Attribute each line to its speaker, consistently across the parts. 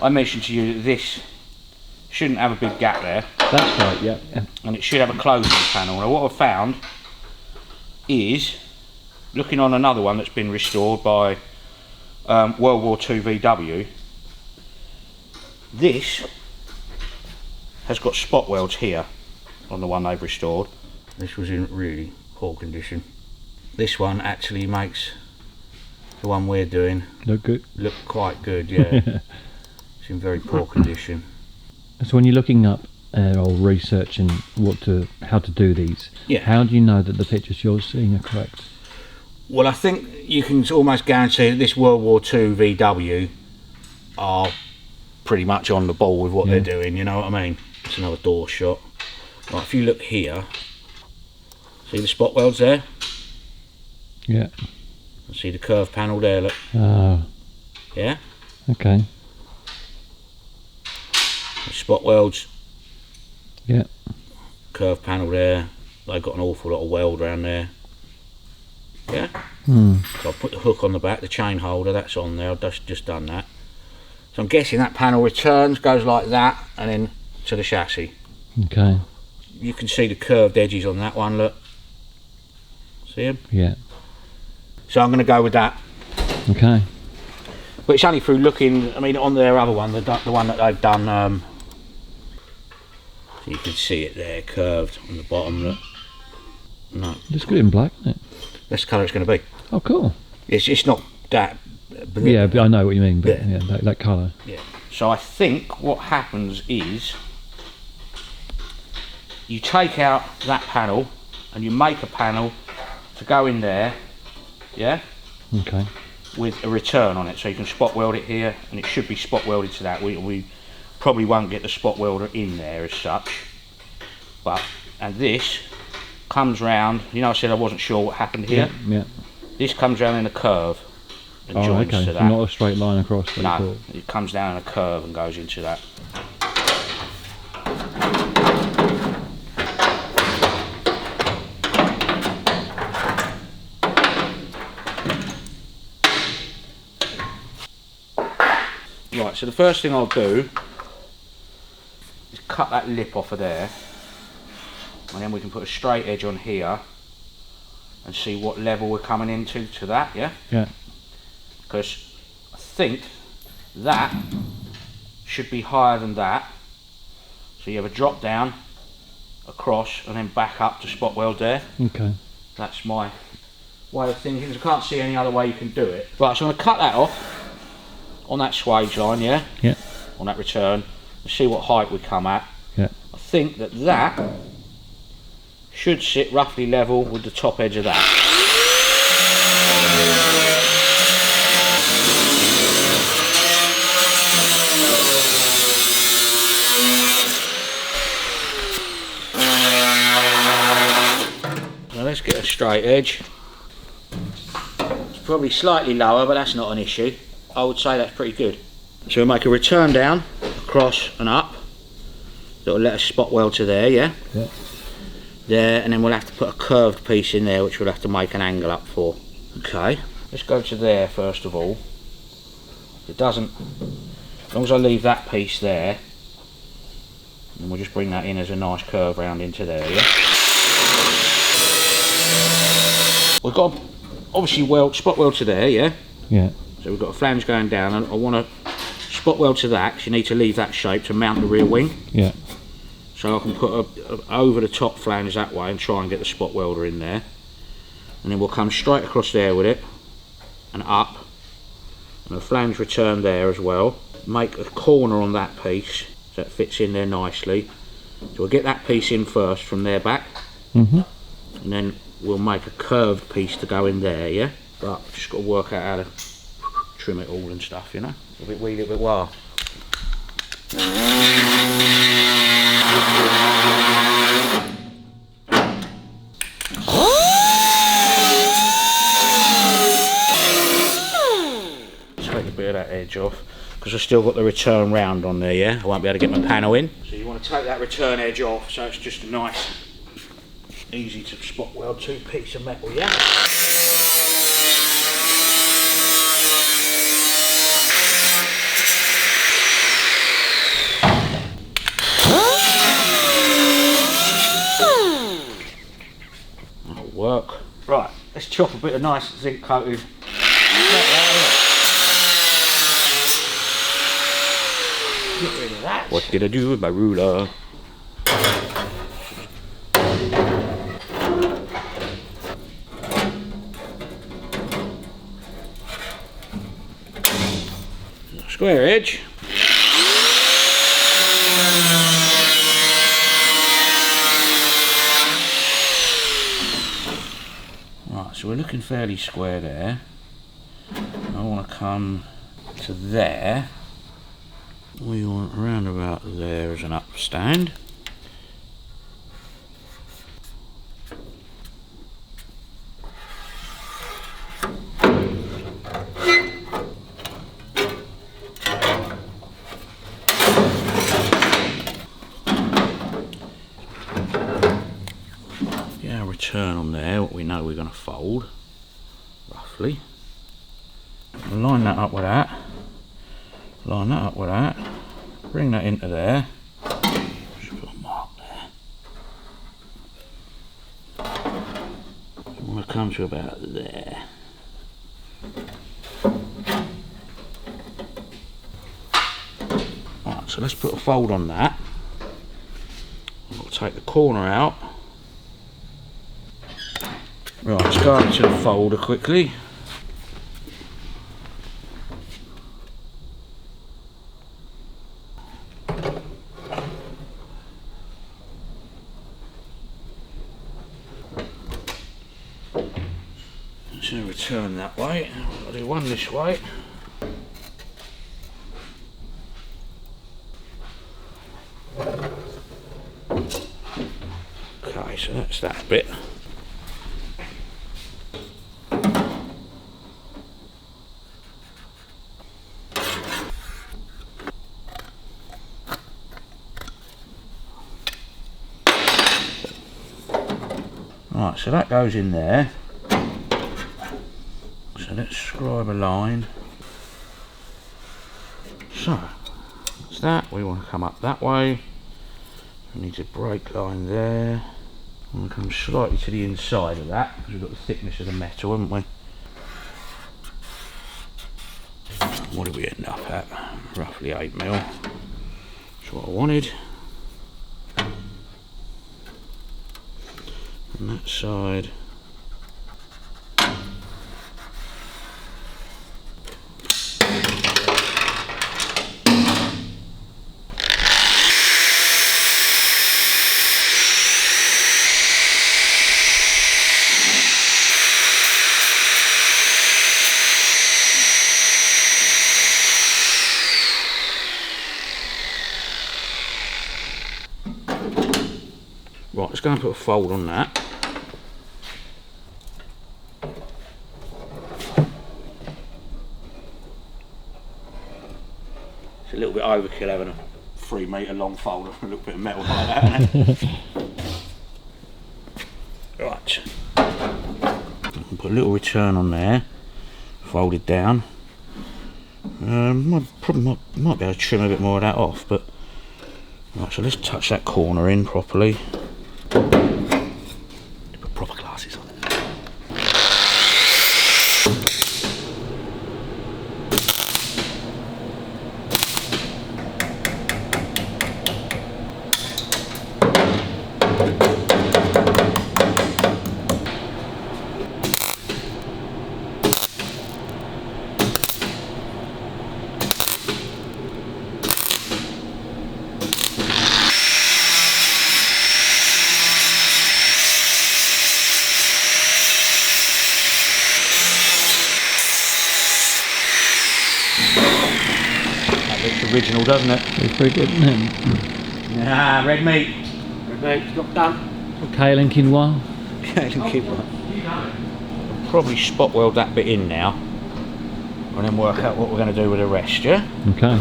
Speaker 1: I mentioned to you that this shouldn't have a big gap there.
Speaker 2: That's right, yeah.
Speaker 1: And it should have a closing panel. Now what I've found is, looking on another one that's been restored by World War II VW, this has got spot welds here on the one they've restored. This was in really poor condition. This one actually makes the one we're doing look quite good, yeah. It's in very poor condition.
Speaker 2: So when you're looking up or researching how to do these, how do you know that the pictures you're seeing are correct?
Speaker 1: Well, I think you can almost guarantee that this World War II VW are pretty much on the ball with what they're doing, you know what I mean? It's another door shot. Right, if you look here, see the spot welds there?
Speaker 2: Yeah.
Speaker 1: See the curved panel there, look.
Speaker 2: Oh.
Speaker 1: Yeah?
Speaker 2: Okay.
Speaker 1: The spot welds.
Speaker 2: Yeah.
Speaker 1: Curved panel there. They've got an awful lot of weld around there. Yeah? So I've put the hook on the back, the chain holder, that's on there. I've just done that. So I'm guessing that panel returns, goes like that, and then to the chassis.
Speaker 2: Okay.
Speaker 1: You can see the curved edges on that one, look. See them?
Speaker 2: Yeah.
Speaker 1: So I'm going to go with that.
Speaker 2: Okay.
Speaker 1: But it's only through looking, I mean, on their other one, the one that they've done, so you can see it there, curved on the bottom, look. No.
Speaker 2: Looks good in black, isn't it?
Speaker 1: That's the colour it's going to be.
Speaker 2: Oh, cool.
Speaker 1: It's not that...
Speaker 2: Yeah, but I know what you mean, but yeah, that colour.
Speaker 1: Yeah. So I think what happens is, you take out that panel, and you make a panel to go in there, yeah?
Speaker 2: Okay.
Speaker 1: With a return on it, so you can spot weld it here, and it should be spot welded to that. We probably won't get the spot welder in there as such, and this comes round. You know, I said I wasn't sure what happened here.
Speaker 2: Yeah.
Speaker 1: This comes round in a curve and joins to that.
Speaker 2: So not a straight line across.
Speaker 1: No, it comes down in a curve and goes into that. Right, so the first thing I'll do is cut that lip off of there, and then we can put a straight edge on here and see what level we're coming into to that, yeah?
Speaker 2: Yeah.
Speaker 1: Because I think that should be higher than that. So you have a drop down, across, and then back up to spot weld there.
Speaker 2: Okay.
Speaker 1: That's my way of thinking. I can't see any other way you can do it. Right, so I'm going to cut that off on that swage line, yeah?
Speaker 2: Yeah.
Speaker 1: On that return, and see what height we come at.
Speaker 2: Yeah.
Speaker 1: I think that should sit roughly level with the top edge of that. Now let's get a straight edge. It's probably slightly lower, but that's not an issue. I would say that's pretty good. So we'll make a return down, across and up. That'll let us spot weld to there, yeah?
Speaker 2: Yeah.
Speaker 1: There, and then we'll have to put a curved piece in there, which we'll have to make an angle up for. Okay, let's go to there first of all. It doesn't, as long as I leave that piece there, and we'll just bring that in as a nice curve round into there, yeah? We've got obviously spot weld to there, yeah?
Speaker 2: Yeah.
Speaker 1: So we've got a flange going down, and I want to spot weld to that, because you need to leave that shape to mount the rear wing.
Speaker 2: Yeah.
Speaker 1: So I can put over the top flange that way and try and get the spot welder in there. And then we'll come straight across there with it, and up. And the flange return there as well. Make a corner on that piece, so it fits in there nicely. So we'll get that piece in first from there back.
Speaker 2: Mm-hmm.
Speaker 1: And then we'll make a curved piece to go in there, yeah? But just got to work out how to trim it all and stuff, you know? A bit wheelie, a bit wah. Take a bit of that edge off, because I've still got the return round on there, yeah? I won't be able to get my panel in. So you want to take that return edge off, so it's just a nice, easy to spot weld to piece of metal, yeah? chop a bit of nice zinc coated. Get rid of that. What did I do with my ruler? Square edge. Right, so we're looking fairly square there. I want to come to there. We want around about there as an upstand. Get our return on there, what we know we're going to fold, roughly. Line that up with that. Line that up with that, bring that into there, just put a mark there. I want to come to about there. Right, so let's put a fold on that. We'll take the corner out. Right, let's go over to the folder quickly. So return that way. I'll do one this way. Okay, so that's that bit. Right, so that goes in there. So let's scribe a line. So that's that. We want to come up that way. We need a break line there. We want to come slightly to the inside of that because we've got the thickness of the metal, haven't we? What do we end up at? Roughly 8mm. That's what I wanted. On that side. Right, let's go and put a fold on that. It's a little bit overkill having a 3 metre long fold of a little bit of metal like that, isn't it? Right. Put a little return on there, fold it down. Might be able to trim a bit more of that off, but right, so let's touch that corner in properly. Put proper glasses on. Original, doesn't it?
Speaker 2: It's pretty good, isn't it?
Speaker 1: Ah, red meat. Red meat's not done.
Speaker 2: Kale and quinoa.
Speaker 1: Kale and quinoa. I'll probably spot weld that bit in now, and then work out what we're going to do with the rest, yeah?
Speaker 2: Okay.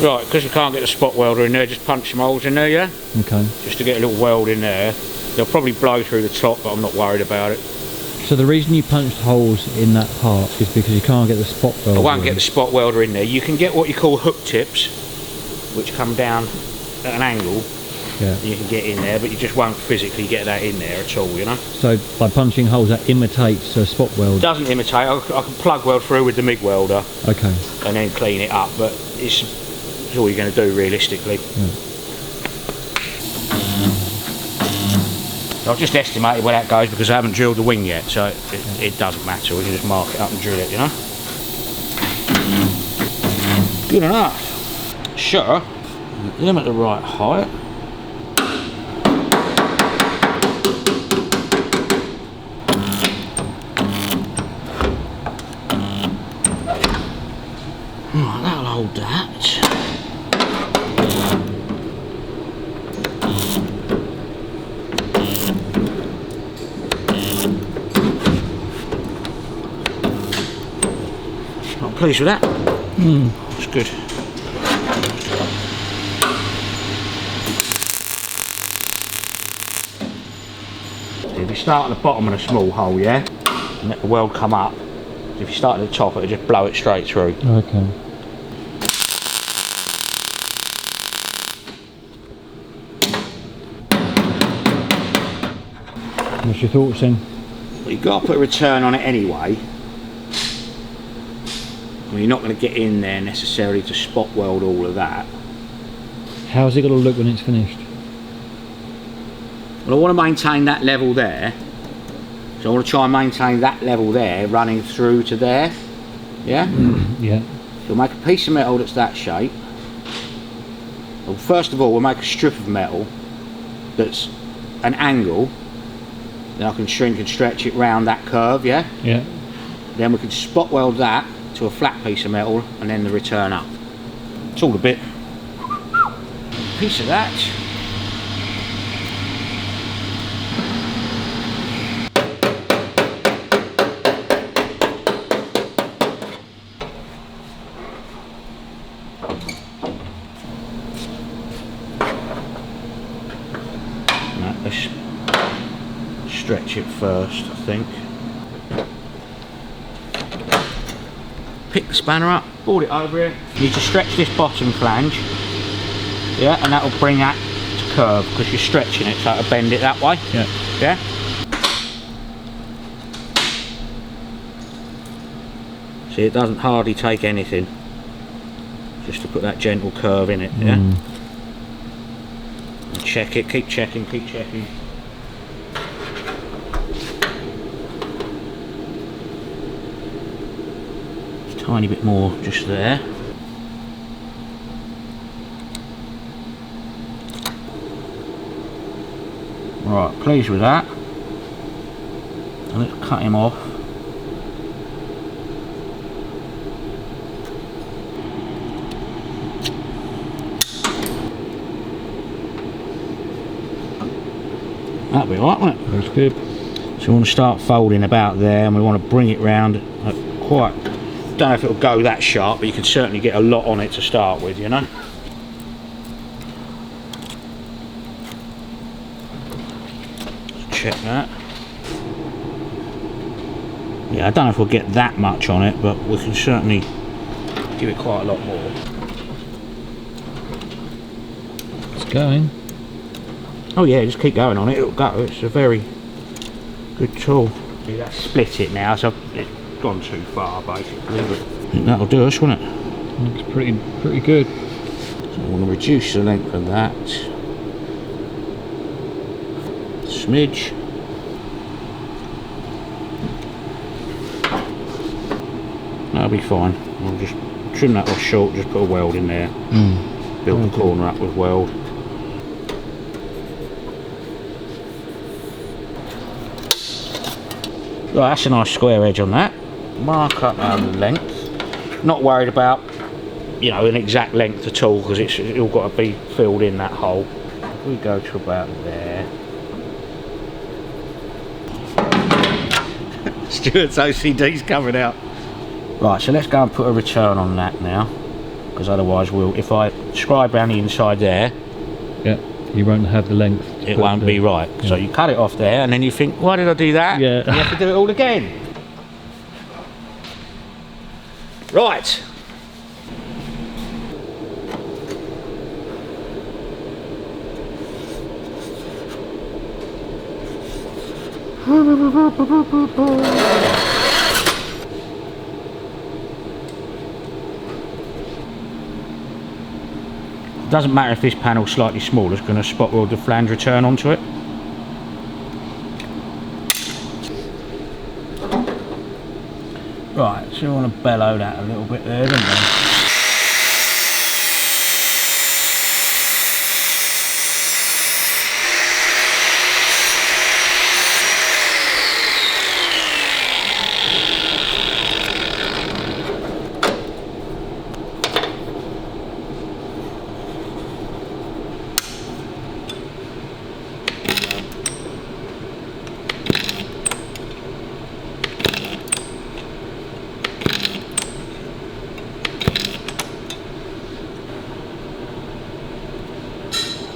Speaker 1: Right, because we can't get the spot welder in there, just punch some holes in there, yeah?
Speaker 2: Okay.
Speaker 1: Just to get a little weld in there. They'll probably blow through the top, but I'm not worried about it.
Speaker 2: So the reason you punched holes in that part is because you can't get the spot welder.
Speaker 1: I won't get the spot welder in there. You can get what you call hook tips, which come down at an angle.
Speaker 2: Yeah.
Speaker 1: You can get in there, but you just won't physically get that in there at all, you know.
Speaker 2: So by punching holes, that imitates a spot weld.
Speaker 1: Doesn't imitate. I can plug weld through with the MIG welder.
Speaker 2: Okay.
Speaker 1: And then clean it up, but it's all you're going to do realistically.
Speaker 2: Yeah.
Speaker 1: I've just estimated where that goes because I haven't drilled the wing yet, so it doesn't matter. We can just mark it up and drill it, you know. Good enough. Sure. Them at the right height. Right, that'll hold that. I'm pleased with that. It's good. If you start at the bottom of a small hole, yeah, and let the weld come up, if you start at the top, it'll just blow it straight through.
Speaker 2: Okay. What's your thoughts then?
Speaker 1: Well, you've got to put a return on it anyway. I mean, you're not going to get in there necessarily to spot weld all of that.
Speaker 2: How's it going to look when it's finished?
Speaker 1: Well, I want to maintain that level there. So I want to try and maintain that level there, running through to there. Yeah?
Speaker 2: Yeah.
Speaker 1: So we'll make a piece of metal that's that shape. Well, first of all, we'll make a strip of metal that's an angle. Then I can shrink and stretch it round that curve, yeah?
Speaker 2: Yeah.
Speaker 1: Then we can spot weld that to a flat piece of metal and then the return up. It's all a bit. Piece of that. Now, let's stretch it first, I think. Pick the spanner up, board it over here. You need to stretch this bottom flange, yeah, and that will bring that to curve because you're stretching it, so it'll bend it that way.
Speaker 2: Yeah.
Speaker 1: Yeah. See, it doesn't hardly take anything, just to put that gentle curve in it. Yeah. And check it. Keep checking. Keep checking. Tiny bit more just there. Right, pleased with that. And let's cut him off. That'll be alright, won't it?
Speaker 2: Looks good.
Speaker 1: So we want to start folding about there, and we want to bring it round at quite. Don't know if it'll go that sharp, but you can certainly get a lot on it to start with, you know. Let's check that. Yeah, I don't know if we'll get that much on it, but we can certainly give it quite a lot more.
Speaker 2: It's going.
Speaker 1: Oh yeah, just keep going on it, it'll go. It's a very good tool. Let's split it now, so it's gone too far basically, but I think that'll do us, won't it?
Speaker 2: Looks pretty good.
Speaker 1: So I want to reduce the length of that. Smidge. That'll be fine. I'll just trim that off short, just put a weld in there. Build the corner up with weld. Right, that's a nice square edge on that. Mark up the length. Not worried about, you know, an exact length at all because it's all got to be filled in that hole. If we go to about there. Stuart's OCD's coming out. Right, so let's go and put a return on that now, because otherwise we'll, if I scribe around the inside there,
Speaker 2: yeah, You won't have the length.
Speaker 1: It won't be right. Yeah. So you cut it off there, and then you think, why did I do that?
Speaker 2: Yeah.
Speaker 1: You have to do it all again. Right. Doesn't matter if this panel's slightly smaller, it's going to spot weld the flange return onto it. Right, so you want to bellow that a little bit there, don't you?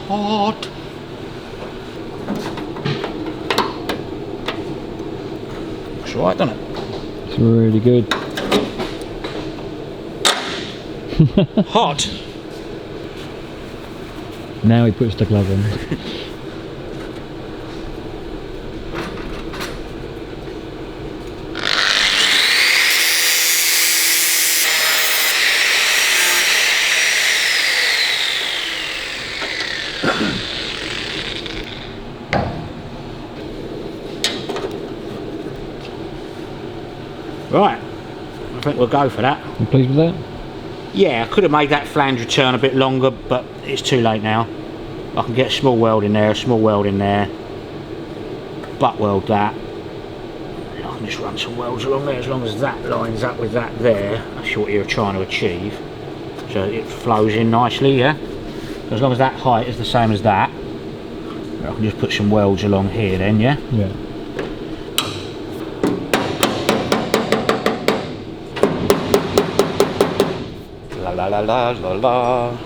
Speaker 1: Hot. Looks right, doesn't it?
Speaker 2: It's really good.
Speaker 1: Hot.
Speaker 2: Now he puts the glove on.
Speaker 1: Right, I think we'll go for that.
Speaker 2: You pleased with that?
Speaker 1: Yeah, I could have made that flange return a bit longer, but it's too late now. I can get a small weld in there, a small weld in there, butt weld that. I can just run some welds along there as long as that lines up with that there. That's what you're trying to achieve. So it flows in nicely, yeah? So as long as that height is the same as that, I can just put some welds along here then, yeah?
Speaker 2: Yeah.
Speaker 1: La la la la la.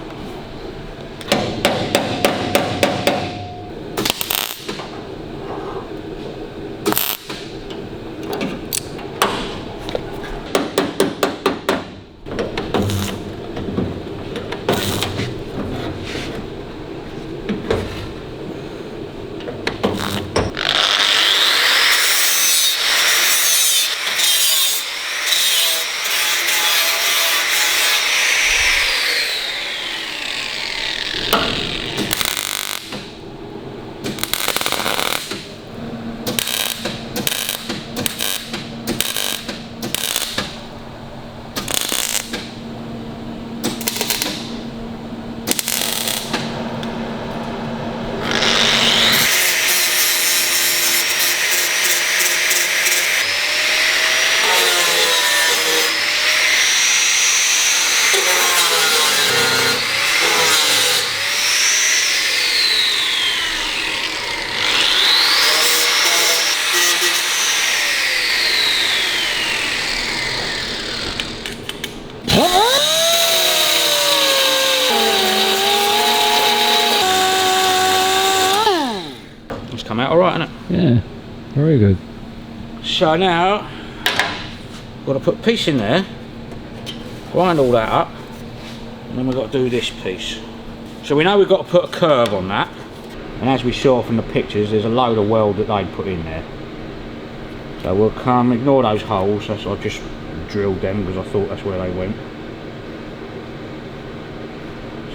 Speaker 1: Come out alright, hasn't it?
Speaker 2: Yeah, very good.
Speaker 1: So now, got to put a piece in there, grind all that up, and then we've got to do this piece. So we know we've got to put a curve on that, and as we saw from the pictures, there's a load of weld that they put in there. So we'll come, ignore those holes, so I've just drilled them because I thought that's where they went.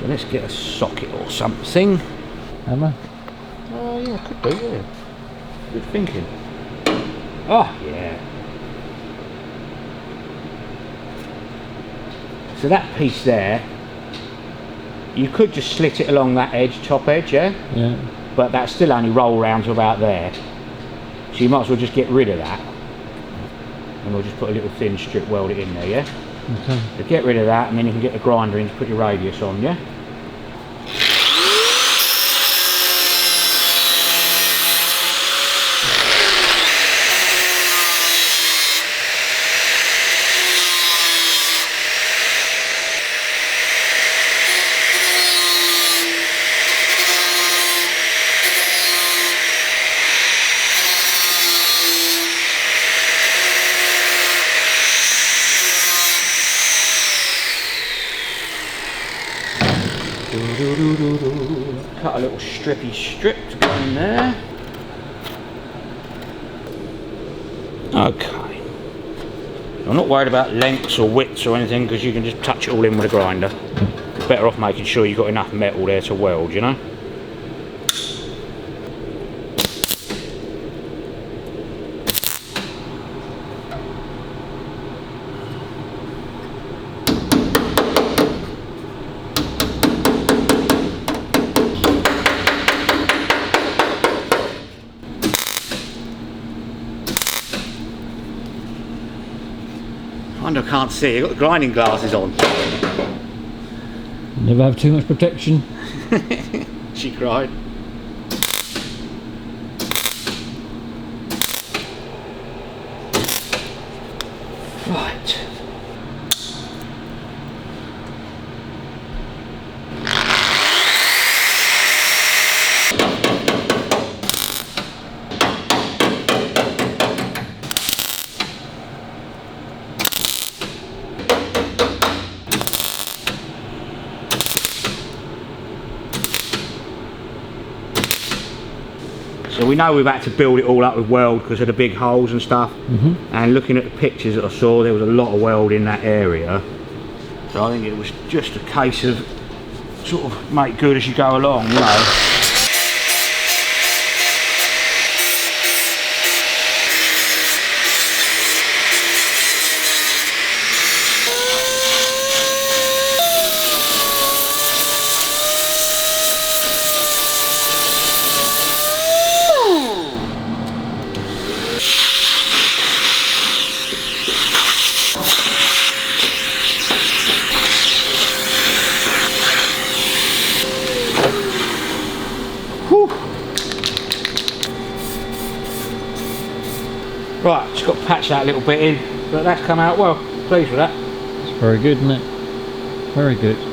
Speaker 1: So let's get a socket or something.
Speaker 2: Hammer?
Speaker 1: Oh yeah, could be, yeah. Good thinking. Oh yeah. So that piece there, you could just slit it along that edge, top edge, yeah?
Speaker 2: Yeah.
Speaker 1: But that still only roll round to about there. So you might as well just get rid of that. And we'll just put a little thin strip, weld it in there, yeah?
Speaker 2: Okay.
Speaker 1: So get rid of that, and then you can get the grinder in to put your radius on, yeah? strippy strip to go in there. Okay. I'm not worried about lengths or widths or anything because you can just touch it all in with a grinder. You're better off making sure you've got enough metal there to weld, you know. I can't see, you've got the grinding glasses on.
Speaker 2: Never have too much protection.
Speaker 1: She cried. Right. So we know we've had to build it all up with weld because of the big holes and stuff. And looking at the pictures that I saw, there was a lot of weld in that area. So I think it was just a case of sort of make good as you go along, you know. Right, just got to patch that a little bit in, but that's come out well. Pleased with that.
Speaker 2: It's very good, isn't it? Very good.